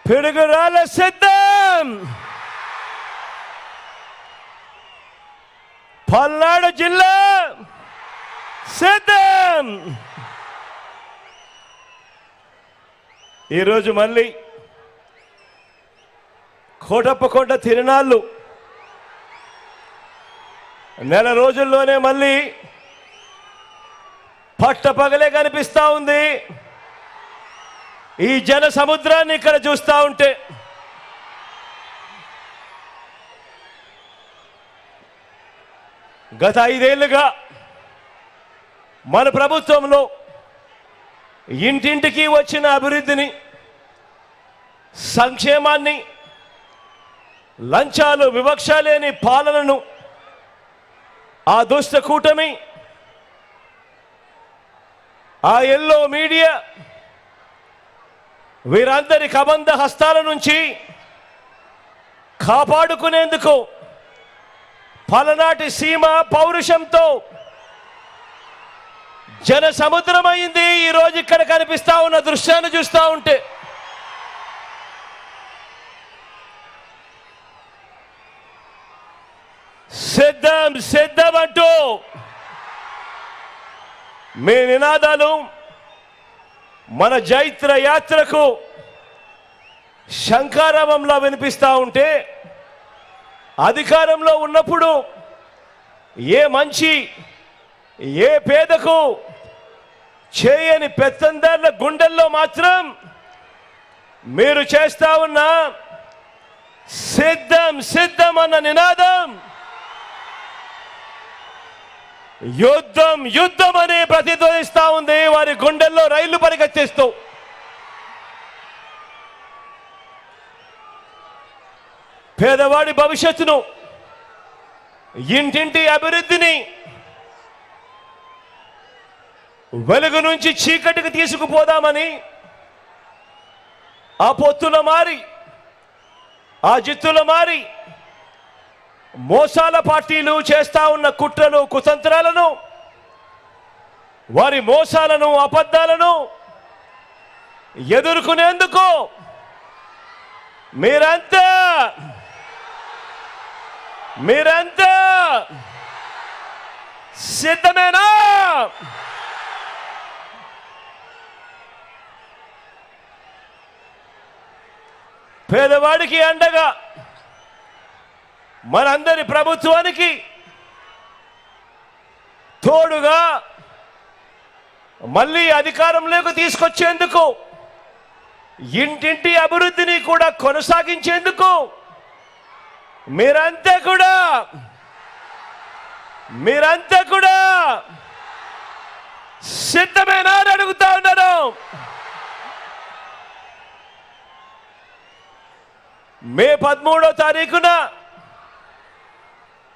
పిడుగురాళ్ళ సిద్ధం. పల్నాడు జిల్లా సిద్ధం. ఈరోజు మళ్ళీ కోటప్పకొండ తిరునాళ్ళు నెల రోజుల్లోనే మళ్ళీ పట్టపగలే కనిపిస్తా ఉంది. ఈ జన సముద్రాన్ని ఇక్కడ చూస్తూ ఉంటే గత 5 ఏళ్లుగా మన ప్రభుత్వంలో ఇంటింటికి వచ్చిన అభివృద్ధిని, సంక్షేమాన్ని, లంచాలు వివక్ష లేని పాలనను ఆ దుష్ట కూటమి, ఆ ఎల్లో మీడియా వీరందరి కబంధ హస్తాల నుంచి కాపాడుకునేందుకు పలనాటి సీమ పౌరుషంతో జన సముద్రమైంది. ఈరోజు ఇక్కడ కనిపిస్తా ఉన్న దృశ్యాన్ని చూస్తూ ఉంటే సిద్ధం సిద్ధం అంటూ మీ నినాదాలు మన జైత్ర యాత్రకు శంఖారావంలా వినిపిస్తూ ఉంటే, అధికారంలో ఉన్నప్పుడు ఏ మంచి ఏ పేదకు చేయని పెత్తందారుల గుండెల్లో మాత్రం మీరు చేస్తా ఉన్న సిద్ధం సిద్ధం అన్న నినాదం యుద్ధం యుద్ధం అని ప్రతిధ్వనిస్తా ఉంది. వారి గుండెల్లో రైళ్లు పరిగెత్తిస్తూ పేదవాడి భవిష్యత్తును, ఇంటింటి అభివృద్ధిని వెలుగు నుంచి చీకటికి తీసుకుపోదామని ఆ పొత్తుల మారి, ఆ జిత్తుల మారి మోసాల పార్టీలు చేస్తా ఉన్న కుట్రలు కుతంత్రాలను, వారి మోసాలను అబద్ధాలను ఎదుర్కొనేందుకు మీరంతా సిద్ధమేనా? పేదవాడికి అండగా మనందరి ప్రభుత్వానికి తోడుగా మళ్ళీ అధికారంలోకి తీసుకొచ్చేందుకు, ఇంటింటి అభివృద్ధిని కూడా కొనసాగించేందుకు మీరంతా కూడా సిద్ధమేనా అని అడుగుతా ఉన్నాను. మే 13వ తారీఖున